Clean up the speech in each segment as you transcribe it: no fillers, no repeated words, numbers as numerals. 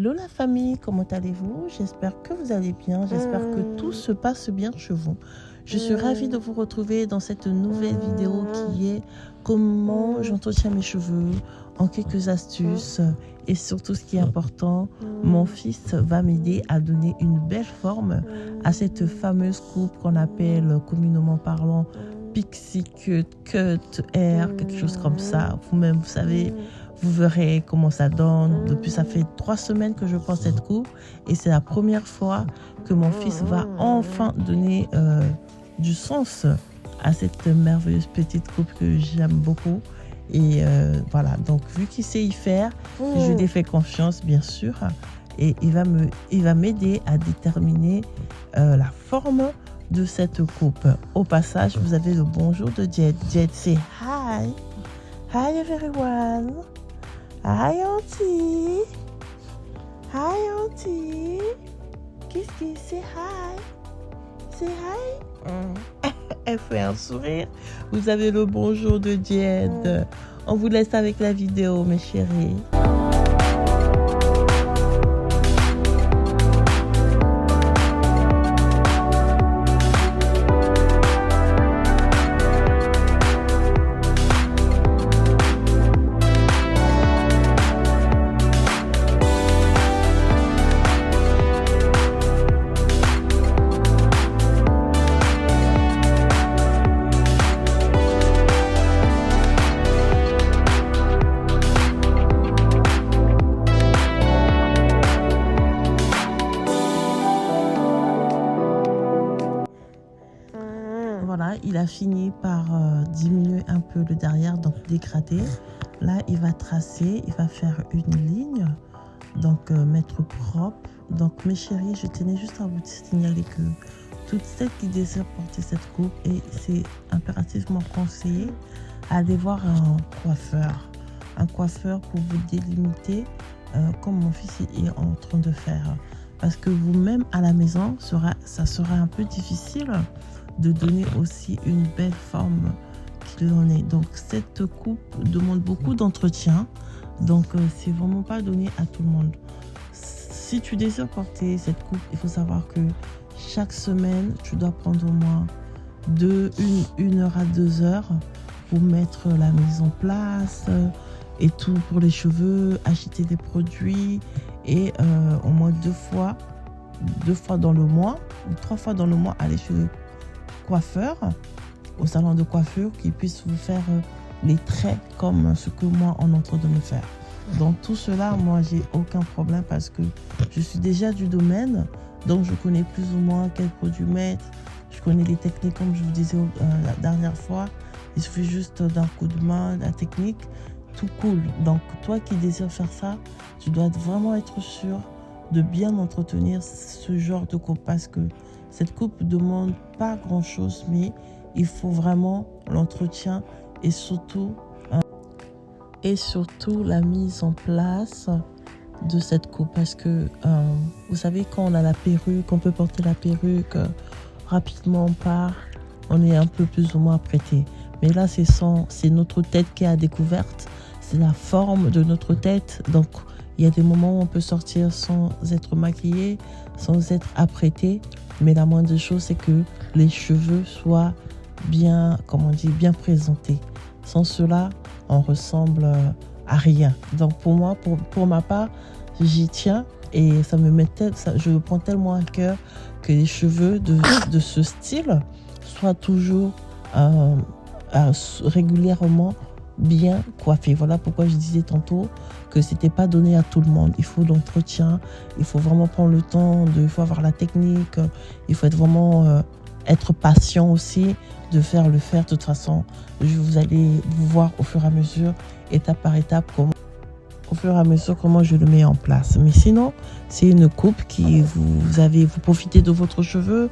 Hello la famille, comment allez-vous? J'espère que vous allez bien, j'espère que tout se passe bien chez vous. Je suis ravie de vous retrouver dans cette nouvelle vidéo qui est comment j'entretiens mes cheveux en quelques astuces et surtout ce qui est important, mon fils va m'aider à donner une belle forme à cette fameuse coupe qu'on appelle communément parlant pixie cut, cut hair, quelque chose comme ça. Vous-même, vous savez, vous verrez comment ça donne. Depuis, ça fait 3 semaines que je porte cette coupe et c'est la première fois que mon fils va enfin donner du sens à cette merveilleuse petite coupe que j'aime beaucoup. Et voilà, donc vu qu'il sait y faire, je lui ai fait confiance bien sûr et il va m'aider à déterminer la forme de cette coupe. Au passage, vous avez le bonjour de Jed. Jed, say hi. Hi everyone. Hi auntie. Hi auntie. Qu'est-ce qu'il say hi? Say hi. Elle fait un sourire. Vous avez le bonjour de Jed. On vous laisse avec la vidéo, mes chéris. Voilà, il a fini par diminuer un peu le derrière, donc dégrader. Là, il va tracer, il va faire une ligne, donc mettre propre. Donc mes chéris, je tenais juste à vous signaler que toutes celles qui désirent porter cette coupe, et c'est impérativement conseillé, allez voir un coiffeur pour vous délimiter comme mon fils est en train de faire. Parce que vous-même à la maison, ça sera un peu difficile de donner aussi une belle forme qu'il en est. Donc cette coupe demande beaucoup d'entretien, donc c'est vraiment pas donné à tout le monde. Si tu désires porter cette coupe, il faut savoir que chaque semaine tu dois prendre au moins une heure à 2 heures pour mettre la mise en place et tout pour les cheveux, acheter des produits et au moins 2 fois dans le mois ou 3 fois dans le mois aller chez le coiffeur, au salon de coiffure, qui puisse vous faire les traits comme ce que moi on est en train de me faire. Donc tout cela, moi j'ai aucun problème parce que je suis déjà du domaine, donc je connais plus ou moins quels produits mettre, je connais les techniques comme je vous disais la dernière fois. Il suffit juste d'un coup de main, la technique, tout cool. Donc toi qui désires faire ça, tu dois vraiment être sûr de bien entretenir ce genre de coupe parce que cette coupe ne demande pas grand chose, mais il faut vraiment l'entretien et surtout la mise en place de cette coupe. Parce que vous savez, quand on a la perruque, on peut porter la perruque rapidement, on est un peu plus ou moins apprêté. Mais là, c'est notre tête qui est à découverte, c'est la forme de notre tête. Donc, il y a des moments où on peut sortir sans être maquillé, sans être apprêté. Mais la moindre des choses, c'est que les cheveux soient bien, bien présentés. Sans cela, on ressemble à rien. Donc pour moi, pour ma part, j'y tiens et je me prends tellement à cœur que les cheveux de ce style soient toujours régulièrement bien coiffés. Voilà pourquoi je disais tantôt que c'était pas donné à tout le monde. Il faut l'entretien, il faut vraiment prendre le temps, il faut avoir la technique, il faut être patient aussi de faire le faire. De toute façon, vous allez vous voir au fur et à mesure, étape par étape, comment je le mets en place. Mais sinon, c'est une coupe qui vous profitez de votre cheveu,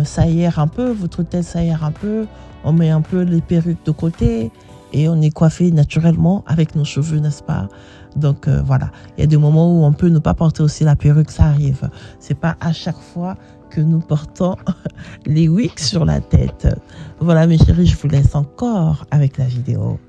s'aère un peu, votre tête s'aère un peu, on met un peu les perruques de côté et on est coiffé naturellement avec nos cheveux, n'est-ce pas? Donc voilà, il y a des moments où on peut ne pas porter aussi la perruque, ça arrive. C'est pas à chaque fois que nous portons les wigs sur la tête. Voilà mes chéris, je vous laisse encore avec la vidéo.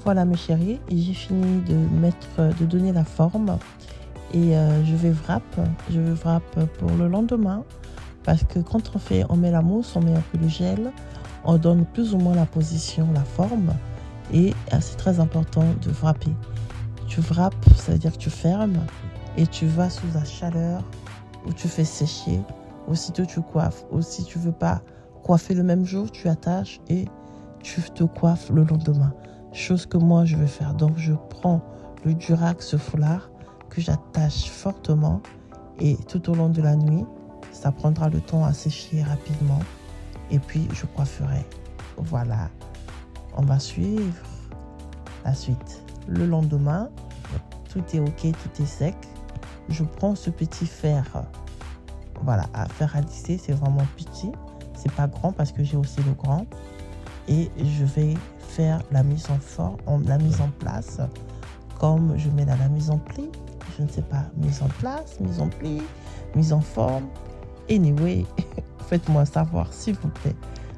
Voilà mes chéris, j'ai fini de donner la forme et je vais wrap pour le lendemain parce que quand on met la mousse, on met un peu de gel, on donne plus ou moins la position, la forme et c'est très important de wrapper. Tu wrappes, ça veut dire que tu fermes et tu vas sous la chaleur où tu fais sécher. Aussitôt tu coiffes. Ou si tu veux pas coiffer le même jour, tu attaches et tu te coiffes le lendemain. Chose que moi je vais faire. Donc je prends le Durax, ce foulard que j'attache fortement et tout au long de la nuit, ça prendra le temps à sécher rapidement et puis je coifferai. Voilà, on va suivre la suite. Le lendemain, tout est ok, tout est sec. Je prends ce petit fer, voilà, à fer à lisser, c'est vraiment petit, c'est pas grand parce que j'ai aussi le grand. Et je vais faire la mise en place, comme je mets la mise en pli, je ne sais pas, mise en place, mise en pli, mise en forme. Anyway, faites-moi savoir s'il vous plaît.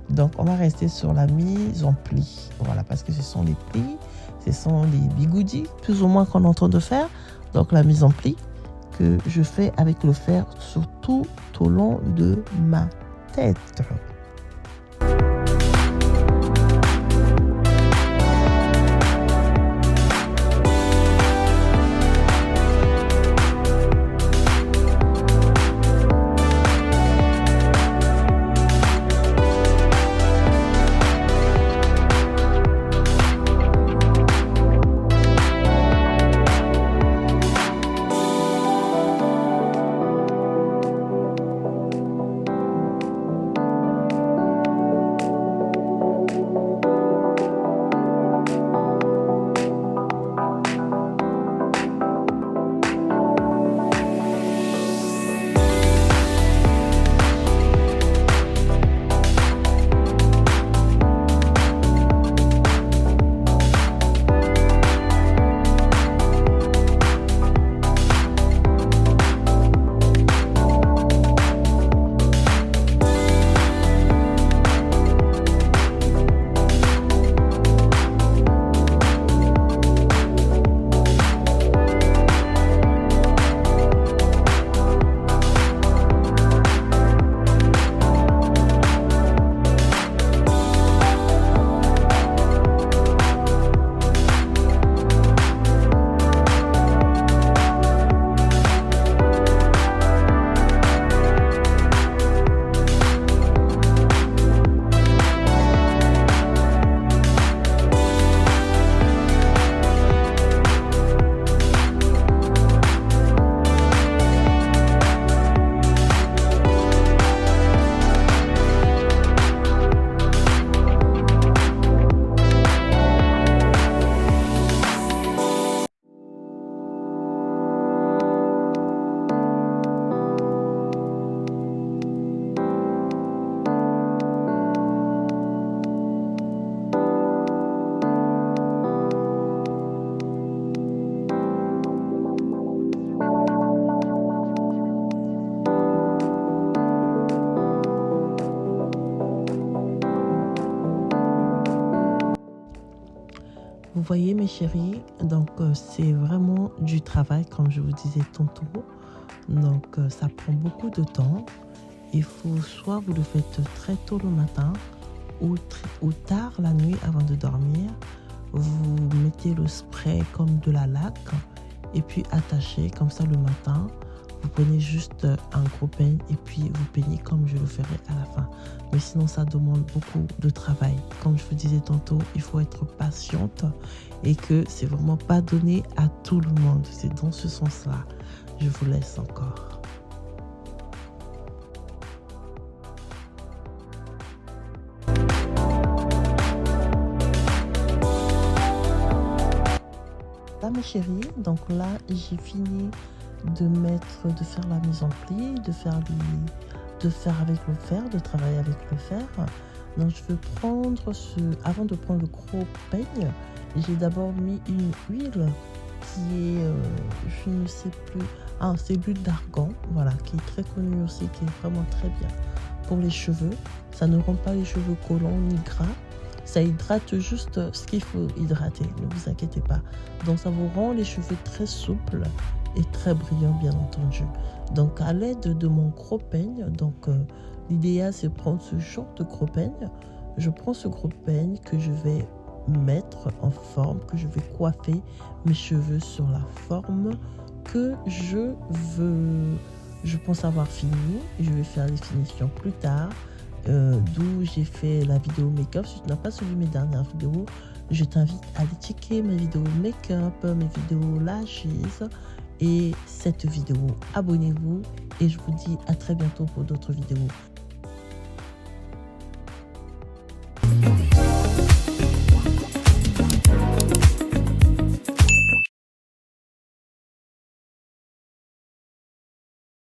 Donc on va rester sur la mise en pli, voilà, parce que ce sont les plis, ce sont les bigoudis, plus ou moins qu'on est en train de faire. Donc la mise en pli que je fais avec le fer sur tout au long de ma tête. Vous voyez mes chéris, donc c'est vraiment du travail comme je vous disais tantôt. Donc ça prend beaucoup de temps. Il faut soit vous le faites très tôt le matin ou tard la nuit avant de dormir. Vous mettez le spray comme de la laque et puis attachez comme ça le matin. Vous prenez juste un gros peigne et puis vous peignez comme je le ferai à la fin. Mais sinon, ça demande beaucoup de travail. Comme je vous disais tantôt, il faut être patiente et que c'est vraiment pas donné à tout le monde. C'est dans ce sens-là. Je vous laisse encore. Là, mes chéris, donc là, j'ai fini de faire la mise en pli, de faire avec le fer, de travailler avec le fer. Donc je vais prendre avant de prendre le gros peigne, j'ai d'abord mis une huile qui est, je ne sais plus, c'est l'huile d'argan, voilà, qui est très connue aussi, qui est vraiment très bien pour les cheveux. Ça ne rend pas les cheveux collants ni gras, Ça hydrate juste ce qu'il faut hydrater, ne vous inquiétez pas. Donc ça vous rend les cheveux très souples et très brillants, bien entendu. Donc à l'aide de mon gros peigne, donc l'idéal c'est prendre ce genre de gros peigne. Je prends ce gros peigne que je vais mettre en forme, que je vais coiffer mes cheveux sur la forme que je veux. Je pense avoir fini. Je vais faire les finitions plus tard. D'où j'ai fait la vidéo make-up. Si tu n'as pas suivi mes dernières vidéos, je t'invite à aller checker mes vidéos make-up, mes vidéos lashes et cette vidéo. Abonnez-vous et je vous dis à très bientôt pour d'autres vidéos.